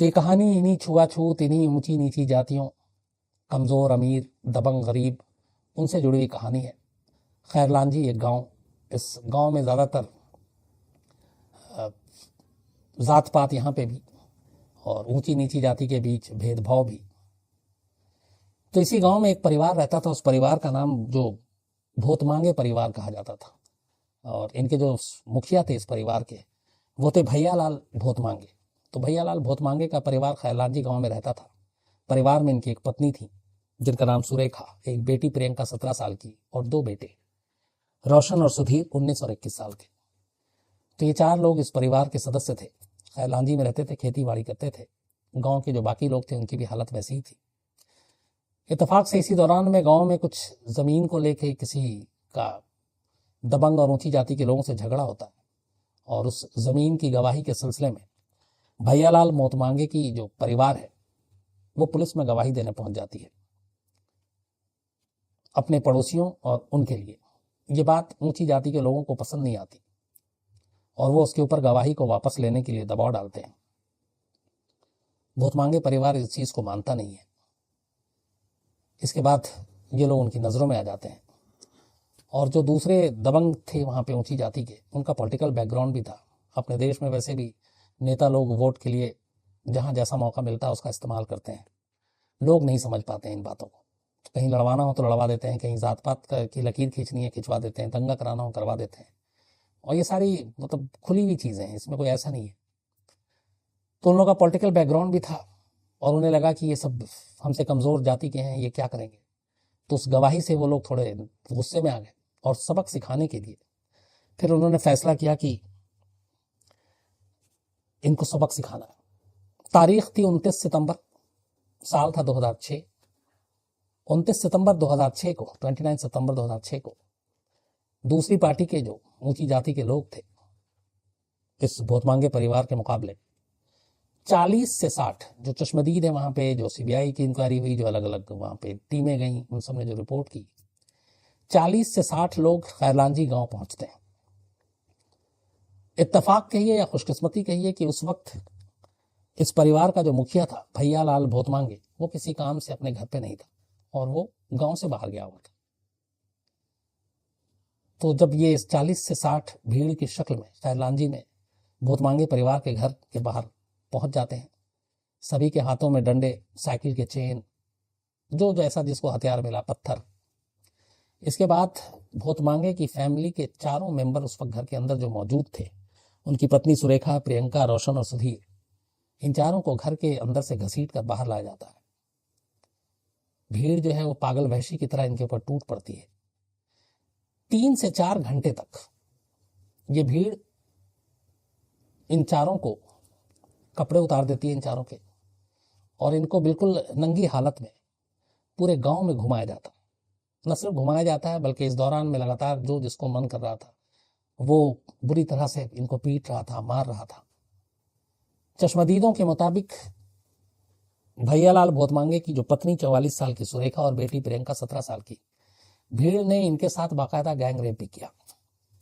तो ये कहानी इन्हीं छुआछूत, इन्हीं ऊंची नीची जातियों, कमज़ोर अमीर, दबंग गरीब, उनसे जुड़ी हुई कहानी है। खैरलांजी एक गांव, इस गांव में ज़्यादातर ज़ात पात यहाँ पे भी और ऊंची नीची जाति के बीच भेदभाव भी। तो इसी गांव में एक परिवार रहता था। उस परिवार का नाम जो भोतमांगे परिवार कहा जाता था, और इनके जो मुखिया थे इस परिवार के, वो थे भैयालाल भोतमांगे। तो भैयालाल भोतमांगे का परिवार खैरलांजी गांव में रहता था। परिवार में इनकी एक पत्नी थी जिनका नाम सुरेखा, एक बेटी प्रियंका 17 साल की और 2 बेटे रोशन और सुधीर 19 और 21 साल के। तो ये 4 लोग इस परिवार के सदस्य थे। खैरलांजी में रहते थे, खेती बाड़ी करते थे। गांव के जो बाकी लोग थे उनकी भी हालत वैसी ही थी। इत्तेफाक से इसी दौरान में गांव में कुछ जमीन को लेके किसी का दबंग और ऊंची जाति के लोगों से झगड़ा होता है, और उस जमीन की गवाही के सिलसिले में भैयालाल भोतमांगे की जो परिवार है वो पुलिस में गवाही देने पहुंच जाती है अपने पड़ोसियों और उनके लिए। ये बात ऊंची जाति के लोगों को पसंद नहीं आती और वो उसके ऊपर गवाही को वापस लेने के लिए दबाव डालते हैं। भोतमांगे परिवार इस चीज को मानता नहीं है। इसके बाद ये लोग उनकी नजरों में आ जाते हैं, और जो दूसरे दबंग थे वहां पे ऊंची जाति के, उनका पॉलिटिकल बैकग्राउंड भी था। अपने देश में वैसे भी नेता लोग वोट के लिए जहां जैसा मौका मिलता है उसका इस्तेमाल करते हैं। लोग नहीं समझ पाते हैं इन बातों को। कहीं लड़वाना हो तो लड़वा देते हैं, कहीं जात पात की लकीर खींचनी है खिंचवा देते हैं, दंगा कराना हो करवा देते हैं, और ये सारी मतलब खुली हुई चीजें हैं, इसमें कोई ऐसा नहीं है। तो उन लोगों का पॉलिटिकल बैकग्राउंड भी था और उन्हें लगा कि ये सब हमसे कमजोर जाति के हैं, ये क्या करेंगे। तो उस गवाही से वो लोग थोड़े गुस्से में आ गए, और सबक सिखाने के लिए फिर उन्होंने फैसला किया कि इनको सबक सिखाना है। तारीख थी 29 सितंबर, साल था 2006। 29 सितंबर 2006 को, 29 सितंबर 2006 को दूसरी पार्टी के जो ऊंची जाति के लोग थे इस भोतमांगे परिवार के मुकाबले 40 से 60 जो चश्मदीद है वहां पे, जो सीबीआई की इंक्वायरी हुई, जो अलग अलग वहां पे टीमें गई, उन सब ने जो रिपोर्ट की, 40 से 60 लोग खैरलांजी गांव पहुंचते हैं। इत्तेफाक कहिए या खुशकिस्मती कहिए कि उस वक्त इस परिवार का जो मुखिया था भैयालाल भोतमांगे, वो किसी काम से अपने घर पे नहीं था और वो गांव से बाहर गया हुआ था। तो जब ये 40 से 60 भीड़ की शक्ल में खैरलांजी में भोतमांगे परिवार के घर के बाहर पहुंच जाते हैं, सभी के हाथों में डंडे, साइकिल के चेन, जो जैसा जिसको हथियार मिला, पत्थर। इसके बाद भोतमांगे की फैमिली के 4 मेंबर उस वक्त घर के अंदर जो मौजूद थे, उनकी पत्नी सुरेखा, प्रियंका, रोशन और सुधीर, इन 4 को घर के अंदर से घसीट कर बाहर लाया जाता है। भीड़ जो है वो पागल वहशी की तरह इनके ऊपर टूट पड़ती है। 3 से 4 घंटे तक ये भीड़ इन 4 को कपड़े उतार देती है, इन 4 के, और इनको बिल्कुल नंगी हालत में पूरे गांव में घुमाया जाता है। न सिर्फ घुमाया जाता है बल्कि इस दौरान में लगातार जो जिसको मन कर रहा था वो बुरी तरह से इनको पीट रहा था, मार रहा था। चश्मदीदों के मुताबिक भैयालाल भोतमांगे की जो पत्नी 44 साल की सुरेखा और बेटी प्रियंका 17 साल की, भीड़ ने इनके साथ बाकायदा गैंग रेप भी किया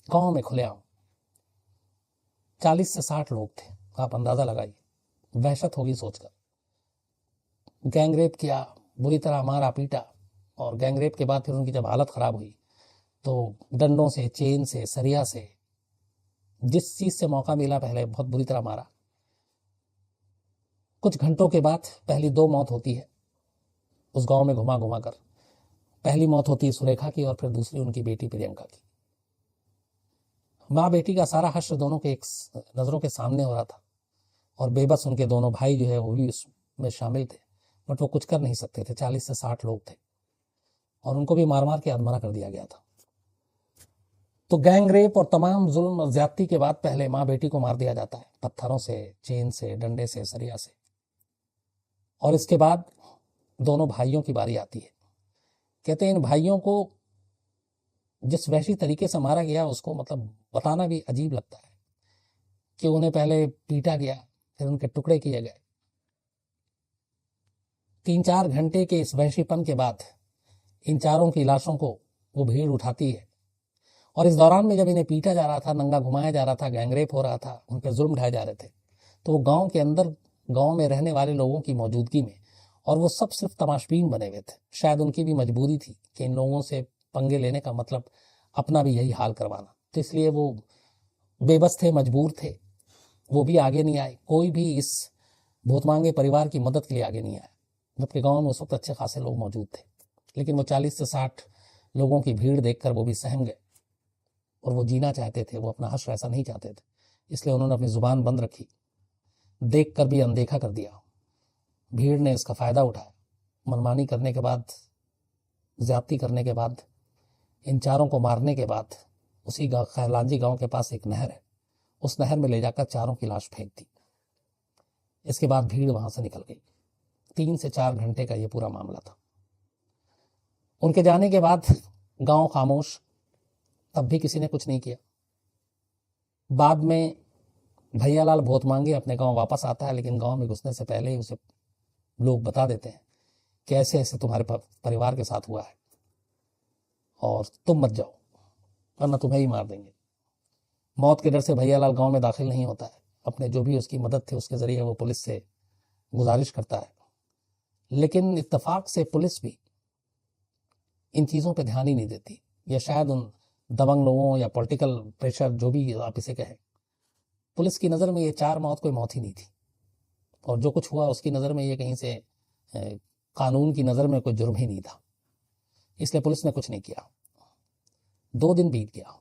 गांव में खुलेआम। 40 से 60 लोग थे, आप अंदाजा लगाइए, वहशत होगी सोचकर। गैंग रेप किया, बुरी तरह मारा पीटा, और गैंग रेप के बाद फिर उनकी जब हालत खराब हुई तो डंडों से, चेन से, सरिया से, जिस चीज से मौका मिला पहले बहुत बुरी तरह मारा। कुछ घंटों के बाद पहली 2 मौत होती है उस गांव में घुमा घुमा कर। पहली मौत होती है सुरेखा की और फिर दूसरी उनकी बेटी प्रियंका की। माँ बेटी का सारा हश्र दोनों के एक नजरों के सामने हो रहा था, और बेबस उनके दोनों भाई जो है वो भी उसमें शामिल थे, बट वो कुछ कर नहीं सकते थे। 40 से 60 लोग थे और उनको भी मार मार के अधमरा कर दिया गया था। तो गैंग रेप और तमाम जुल्म और ज्यादती के बाद पहले माँ बेटी को मार दिया जाता है, पत्थरों से, चेन से, डंडे से, सरिया से, और इसके बाद दोनों भाइयों की बारी आती है। कहते हैं इन भाइयों को जिस वैसी तरीके से मारा गया उसको मतलब बताना भी अजीब लगता है कि उन्हें पहले पीटा गया, फिर उनके टुकड़े किए गए। 3-4 घंटे के इस वहशीपन के बाद इन 4 की लाशों को वो भीड़ उठाती है, और इस दौरान में जब इन्हें पीटा जा रहा था, नंगा घुमाया जा रहा था, गैंगरेप हो रहा था, उन पर जुल्म ढाए जा रहे थे, तो वो गांव के अंदर गांव में रहने वाले लोगों की मौजूदगी में, और वो सब सिर्फ तमाशबीन बने हुए थे। शायद उनकी भी मजबूरी थी कि इन लोगों से पंगे लेने का मतलब अपना भी यही हाल करवाना, तो इसलिए वो बेबस थे, मजबूर थे। वो भी आगे नहीं आए, कोई भी इस भूतमांगे परिवार की मदद के लिए आगे नहीं आया, जबकि गांव में उस वक्त अच्छे खासे लोग मौजूद थे। लेकिन वो 40 से 60 लोगों की भीड़ देखकर वो भी सहम गए, और वो जीना चाहते थे, वो अपना हश्र ऐसा नहीं चाहते थे, इसलिए उन्होंने अपनी जुबान बंद रखी, देख कर भी अनदेखा कर दिया। भीड़ ने इसका फायदा उठाया, मनमानी करने के बाद, ज्यादती करने के बाद, इन चारों को मारने के बाद उसी खैरलांजी गांव के पास एक नहर है, उस नहर में ले जाकर चारों की लाश फेंक दी। इसके बाद भीड़ वहां से निकल गई। 3 से 4 घंटे का यह पूरा मामला था। उनके जाने के बाद गांव खामोश, तब भी किसी ने कुछ नहीं किया। बाद में भैयालाल भोतमांगे अपने गांव वापस आता है, लेकिन गांव में घुसने से पहले ही उसे लोग बता देते हैं कि ऐसे ऐसे तुम्हारे परिवार के साथ हुआ है और तुम मत जाओ वरना तुम्हें ही मार देंगे। मौत के डर से भैयालाल गांव में दाखिल नहीं होता है। अपने जो भी उसकी मदद थी उसके जरिए वो पुलिस से गुजारिश करता है, लेकिन इत्तेफाक से पुलिस भी इन चीज़ों पे ध्यान ही नहीं देती, या शायद उन दबंग लोगों या पॉलिटिकल प्रेशर, जो भी आप इसे कहें, पुलिस की नज़र में ये 4 मौत कोई मौत ही नहीं थी, और जो कुछ हुआ उसकी नज़र में ये कहीं से कानून की नज़र में कोई जुर्म ही नहीं था, इसलिए पुलिस ने कुछ नहीं किया। 2 दिन बीत गया।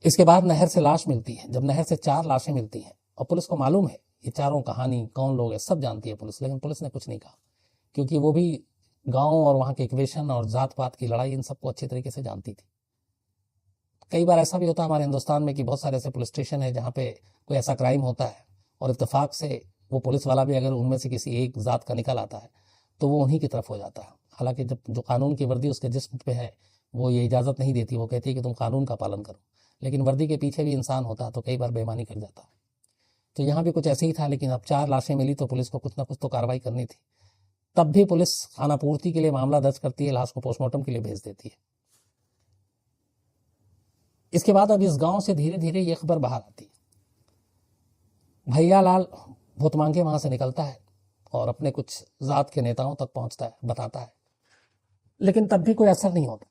इसके बाद नहर से लाश मिलती है। जब नहर से 4 लाशें मिलती हैं और पुलिस को मालूम है ये चारों कहानी कौन लोग हैं, सब जानती है पुलिस, लेकिन पुलिस ने कुछ नहीं कहा, क्योंकि वो भी गांव और वहां के इक्वेशन और जात पात की लड़ाई इन सबको अच्छी तरीके से जानती थी। कई बार ऐसा भी होता है हमारे हिंदुस्तान में कि बहुत सारे ऐसे पुलिस स्टेशन है जहाँ पे कोई ऐसा क्राइम होता है और इत्तेफाक से वो पुलिस वाला भी अगर उनमें से किसी एक जात का निकल आता है तो वो उन्हीं की तरफ हो जाता है। हालांकि जब जो कानून की वर्दी उसके जिस्म पे है वो ये इजाज़त नहीं देती, वो कहती है कि तुम कानून का पालन करो, लेकिन वर्दी के पीछे भी इंसान होता है तो कई बार बेईमानी कर जाता है। तो यहाँ भी कुछ ऐसे ही था, लेकिन अब 4 लाशें मिली तो पुलिस को कुछ ना कुछ तो कार्रवाई करनी थी। तब भी पुलिस खानापूर्ति के लिए मामला दर्ज करती है, लाश को पोस्टमार्टम के लिए भेज देती है। इसके बाद अब इस गांव से धीरे धीरे ये खबर बाहर आती है। भैयालाल भोतमांगे वहां से निकलता है और अपने कुछ जात के नेताओं तक पहुंचता है, बताता है, लेकिन तब भी कोई असर नहीं होता।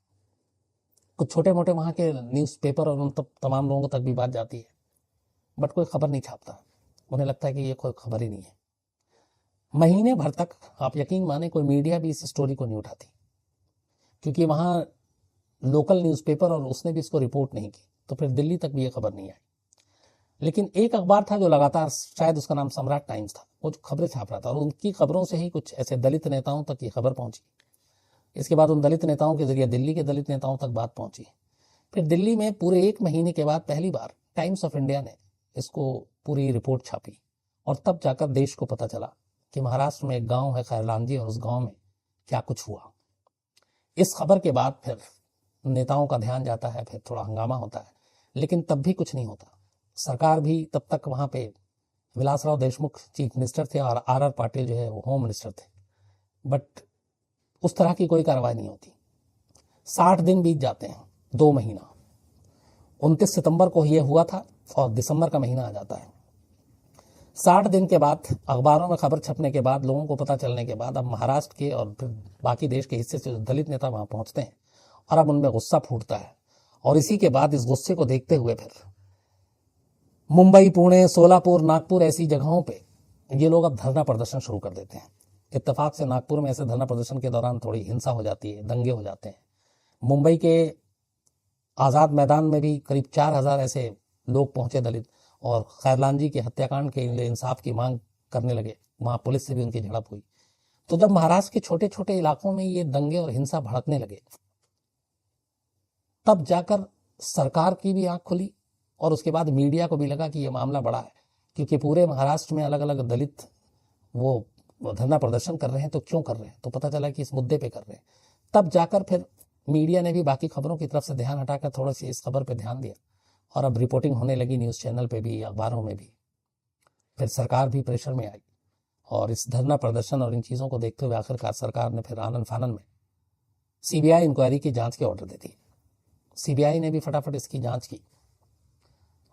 कुछ छोटे मोटे वहां के न्यूज़पेपर और उन तमाम लोगों तक भी बात जाती है, बट कोई खबर नहीं छापता। उन्हें लगता है कि ये कोई खबर ही नहीं है। महीने भर तक आप यकीन माने कोई मीडिया भी इस स्टोरी को नहीं उठाती, क्योंकि वहां लोकल न्यूज़पेपर और उसने भी इसको रिपोर्ट नहीं की, तो फिर दिल्ली तक भी ये खबर नहीं आई। लेकिन एक अखबार था जो लगातार, शायद उसका नाम सम्राट टाइम्स था, वो जो खबरें छाप रहा था, और उनकी खबरों से ही कुछ ऐसे दलित नेताओं तक ये खबर पहुंची। इसके बाद उन दलित नेताओं के जरिए दिल्ली के दलित नेताओं तक बात पहुंची। फिर दिल्ली में पूरे 1 महीने के बाद पहली बार टाइम्स ऑफ इंडिया ने इसको पूरी रिपोर्ट छापी, और तब जाकर देश को पता चला कि महाराष्ट्र में एक गांव है खैरलांजी, और उस गांव में क्या कुछ हुआ। इस खबर के बाद फिर नेताओं का ध्यान जाता है, फिर थोड़ा हंगामा होता है, लेकिन तब भी कुछ नहीं होता। सरकार भी तब तक वहां पे विलासराव देशमुख चीफ मिनिस्टर थे और आर पाटिल जो है वो होम मिनिस्टर थे, बट उस तरह की कोई कार्रवाई नहीं होती। 60 दिन बीत जाते हैं, 2 महीना। 29 सितंबर को यह हुआ था और दिसंबर का महीना आ जाता है। 60 दिन के बाद अखबारों में खबर छपने के बाद, लोगों को पता चलने के बाद, अब महाराष्ट्र के और फिर बाकी देश के हिस्से से दलित नेता वहां पहुंचते हैं और अब उनमें गुस्सा फूटता है। और इसी के बाद इस गुस्से को देखते हुए फिर मुंबई, पुणे, सोलापुर, नागपुर ऐसी जगहों पे ये लोग अब धरना प्रदर्शन शुरू कर देते हैं। इत्तेफाक से नागपुर में ऐसे धरना प्रदर्शन के दौरान थोड़ी हिंसा हो जाती है, दंगे हो जाते हैं। मुंबई के आज़ाद मैदान में भी करीब 4000 ऐसे लोग पहुंचे दलित, और खैरलांजी के हत्याकांड के लिए इंसाफ की मांग करने लगे। वहां पुलिस से भी उनकी झड़प हुई। तो जब महाराष्ट्र के छोटे छोटे इलाकों में ये दंगे और हिंसा भड़कने लगे, तब जाकर सरकार की भी आंख खुली, और उसके बाद मीडिया को भी लगा कि ये मामला बड़ा है, क्योंकि पूरे महाराष्ट्र में अलग अलग दलित वो धरना प्रदर्शन कर रहे हैं, तो क्यों कर रहे हैं, तो पता चला कि इस मुद्दे पे कर रहे हैं। तब जाकर फिर मीडिया ने भी बाकी खबरों की तरफ से ध्यान हटाकर थोड़ा सी इस खबर पे ध्यान दिया, और अब रिपोर्टिंग होने लगी न्यूज़ चैनल पे भी, अखबारों में भी। फिर सरकार भी प्रेशर में आई, और इस धरना प्रदर्शन और इन चीज़ों को देखते हुए आखिरकार सरकार ने फिर आनन फानन में सीबीआई इंक्वायरी की जांच के ऑर्डर दे दिए। सीबीआई ने भी फटाफट इसकी जांच की,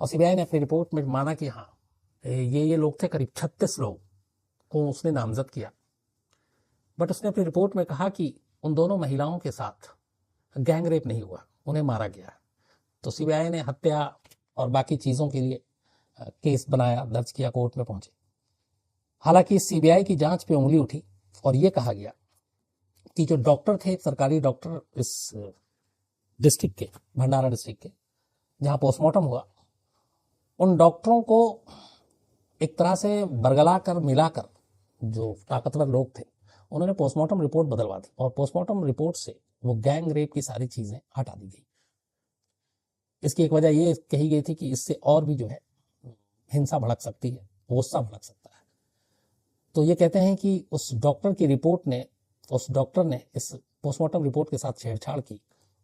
और सीबीआई ने अपनी रिपोर्ट में माना कि हाँ, ये लोग थे, करीब 36 लोग को उसने नामजद किया। बट उसने अपनी रिपोर्ट में कहा कि उन दोनों महिलाओं के साथ गैंग रेप नहीं हुआ, उन्हें मारा गया। तो सीबीआई ने हत्या और बाकी चीज़ों के लिए केस बनाया, दर्ज किया, कोर्ट में पहुंचे। हालांकि सीबीआई की जांच पे उंगली उठी और ये कहा गया कि जो डॉक्टर थे, सरकारी डॉक्टर इस डिस्ट्रिक्ट के, भंडारा डिस्ट्रिक्ट के, जहां पोस्टमार्टम हुआ, उन डॉक्टरों को एक तरह से बरगला कर मिलाकर जो ताकतवर लोग थे उन्होंने पोस्टमार्टम रिपोर्ट बदलवा दी और पोस्टमार्टम रिपोर्ट से वो गैंग रेप की सारी चीजें हटा दी गई। इसकी एक वजह ये कही गई थी कि इससे और भी जो है हिंसा भड़क सकती है, गुस्सा भड़क सकता है। तो ये कहते हैं कि उस डॉक्टर की रिपोर्ट ने, उस डॉक्टर ने इस पोस्टमार्टम रिपोर्ट के साथ छेड़छाड़ की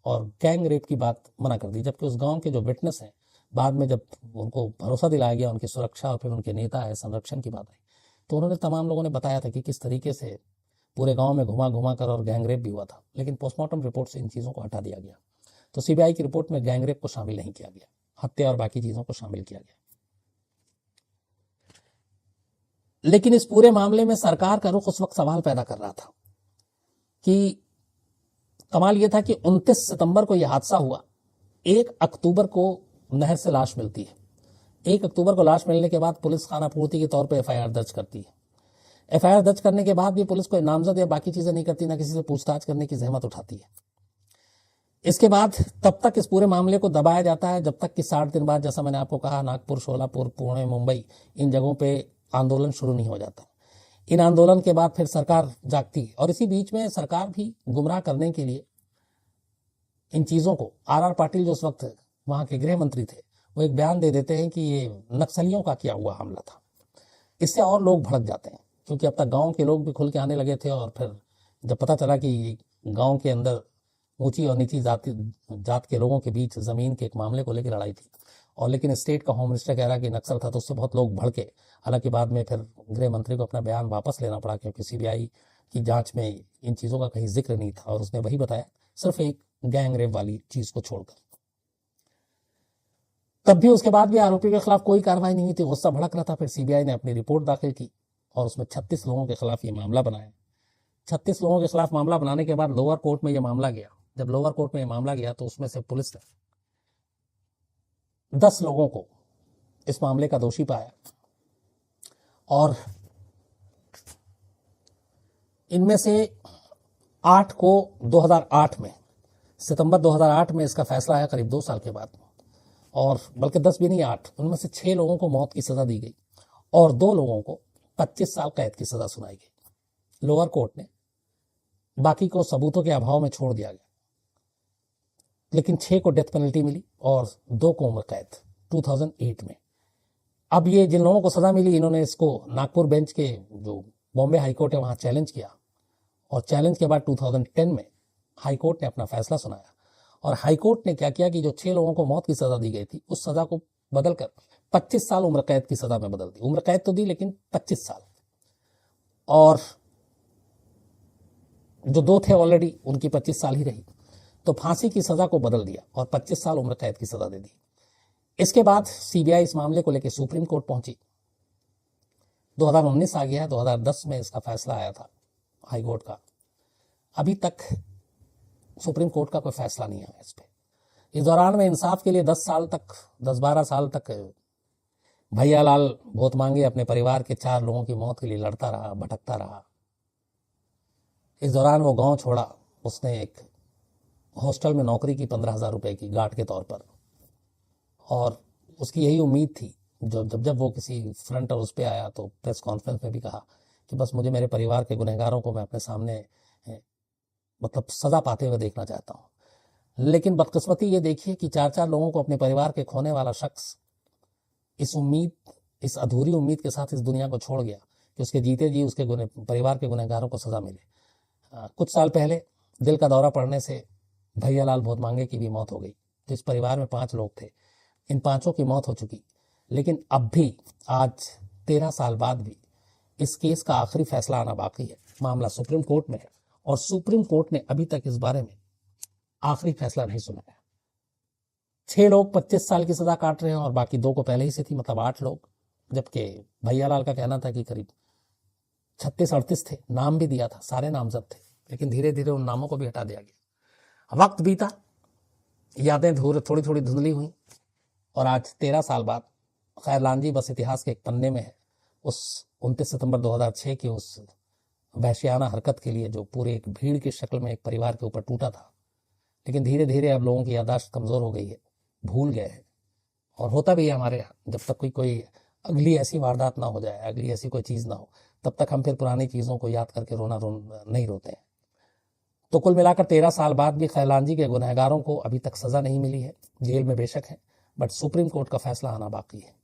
और गैंग रेप की बात मना कर दी। जबकि उस गांव के जो विटनेस हैं, बाद में जब उनको भरोसा दिलाया गया उनकी सुरक्षा और फिर उनके नेता है संरक्षण की बात आई, तो उन्होंने, तमाम लोगों ने बताया था कि किस तरीके से पूरे गांव में घुमा घुमा कर और गैंग रेप भी हुआ था। लेकिन पोस्टमार्टम रिपोर्ट से इन चीज़ों को हटा दिया गया। तो सीबीआई की रिपोर्ट में गैंग रेप को शामिल नहीं किया गया, हत्या और बाकी चीज़ों को शामिल किया गया। लेकिन इस पूरे मामले में सरकार का रुख उस वक्त सवाल पैदा कर रहा था कि कमाल यह था कि 29 सितंबर को यह हादसा हुआ, 1 अक्टूबर को नहर से लाश मिलती है। 1 अक्टूबर को लाश मिलने के बाद पुलिस खानापूर्ति के तौर पर एफआईआर दर्ज करती है। एफआईआर दर्ज करने के बाद भी पुलिस कोई नामजद या बाकी चीजें नहीं करती, ना किसी से पूछताछ करने की जहमत उठाती है। इसके बाद तब तक इस पूरे मामले को दबाया जाता है जब तक कि 60 दिन बाद, जैसा मैंने आपको कहा, नागपुर, शोलापुर, पुणे, मुंबई, इन जगहों पे आंदोलन शुरू नहीं हो जाता। इन आंदोलन के बाद फिर सरकार जागती है और इसी बीच में सरकार भी गुमराह करने के लिए इन चीजों को, आर पाटिल जो उस वक्त वहां के गृह मंत्री थे, वो एक बयान दे देते हैं कि ये नक्सलियों का किया हुआ हमला था। इससे और लोग भड़क जाते हैं क्योंकि अब तक गांव के लोग भी खुल के आने लगे थे और फिर जब पता चला कि गांव के अंदर ऊंची और नीची जात के लोगों के बीच जमीन के एक मामले को लेकर लड़ाई थी, और लेकिन स्टेट का होम मिनिस्टर कह रहा कि नक्सल था, तो उससे बहुत लोग भड़के। हालांकि बाद में फिर गृह मंत्री को अपना बयान वापस लेना पड़ा क्योंकि सीबीआई की जांच में इन चीज़ों का कहीं जिक्र नहीं था और उसने वही बताया, सिर्फ एक गैंग रेप वाली चीज को छोड़कर। तब भी उसके बाद भी आरोपी के खिलाफ कोई कार्रवाई नहीं हुई थी, गुस्सा भड़क रहा था। फिर सीबीआई ने अपनी रिपोर्ट दाखिल की और उसमें 36 लोगों के खिलाफ ये मामला बनाया। 36 लोगों के खिलाफ मामला बनाने के बाद लोअर कोर्ट में यह मामला गया। जब लोअर कोर्ट में यह मामला गया तो उसमें से पुलिस ने 10 लोगों को इस मामले का दोषी पाया और इनमें से 8 को 2008 में, सितंबर 2008 में इसका फैसला आया, करीब 2 साल के बाद। और बल्कि 10 भी नहीं, 8, उनमें से 6 लोगों को मौत की सजा दी गई और 2 लोगों को 25 साल कैद की सजा सुनाई गई लोअर कोर्ट ने। बाकी को सबूतों के अभाव में छोड़ दिया गया, लेकिन 6 को डेथ पेनल्टी मिली और 2 को उम्र कैद 2008 में। अब ये जिन लोगों को सजा मिली, इन्होंने इसको नागपुर बेंच के, जो बॉम्बे हाईकोर्ट है, वहां चैलेंज किया और चैलेंज के बाद 2010 में हाईकोर्ट ने अपना फैसला सुनाया। और हाईकोर्ट ने क्या किया कि जो 6 लोगों को मौत की सजा दी गई थी, उस सजा को बदलकर 25 साल उम्र कैद की सजा में बदल दी। उम्र कैद तो दी लेकिन 25 साल। और जो 2 थे ऑलरेडी, उनकी 25 साल ही रही, तो फांसी की सजा को बदल दिया और 25 साल उम्र कैद की सजा दे दी। इसके बाद सीबीआई इस मामले को लेकर सुप्रीम कोर्ट पहुंची। 2019 आ गया, 2010 में इसका फैसला आया था हाईकोर्ट का। अभी तक सुप्रीम कोर्ट का कोई फैसला नहीं आया इस पे। इस दौरान में इंसाफ के लिए 10-12 साल तक भैयालाल भोतमांगे अपने परिवार के 4 लोगों की मौत के लिए लड़ता रहा, भटकता रहा। इस दौरान वो गांव छोड़ा, उसने एक हॉस्टल में नौकरी की 15,000 रुपए की गार्ड के तौर पर, और उसकी यही उम्मीद थी। जब वो किसी फ्रंट और उस पर आया तो प्रेस कॉन्फ्रेंस में भी कहा कि बस मुझे मेरे परिवार के गुनहगारों को मैं अपने सामने मतलब सजा पाते हुए देखना चाहता हूं। लेकिन बदकिस्मती ये देखिए कि 4 लोगों को अपने परिवार के खोने वाला शख्स इस अधूरी उम्मीद के साथ इस दुनिया को छोड़ गया कि उसके जीते जी उसके परिवार के गुनहगारों को सजा मिले। कुछ साल पहले दिल का दौरा पड़ने से भैयालाल भोतमांगे की भी मौत हो गई। तो इस परिवार में 5 लोग थे, इन 5 की मौत हो चुकी। लेकिन अब भी, आज 13 साल बाद भी, इस केस का आखिरी फैसला आना बाकी है। मामला सुप्रीम कोर्ट में है और सुप्रीम कोर्ट ने अभी तक इस बारे में आखिरी फैसला नहीं सुनाया। 6 लोग 25 साल की सजा काट रहे हैं और बाकी 2 को पहले ही से थी, मतलब 8 लोग। जबकि भैयालाल का कहना था कि करीब 36-38 थे, नाम भी दिया था, सारे नामजद थे, लेकिन धीरे धीरे उन नामों को भी हटा दिया गया। वक्त बीता, यादें थोड़ी थोड़ी धुंधली हुई और आज 13 साल बाद खैर लांजी बस इतिहास के एक पन्ने में है। उस 29 सितंबर 2006 की उस वहशियाना हरकत के लिए जो पूरे एक भीड़ की शक्ल में एक परिवार के ऊपर टूटा था। लेकिन धीरे धीरे अब लोगों की याददाश्त कमज़ोर हो गई है, भूल गए हैं। और होता भी है हमारे यहाँ, जब तक कोई अगली ऐसी वारदात ना हो जाए, अगली ऐसी कोई चीज़ ना हो, तब तक हम फिर पुरानी चीज़ों को याद करके नहीं रोते हैं। तो कुल मिलाकर 13 साल बाद भी खैलांजी के गुनहगारों को अभी तक सज़ा नहीं मिली है, जेल में बेशक है, बट सुप्रीम कोर्ट का फैसला आना बाकी है।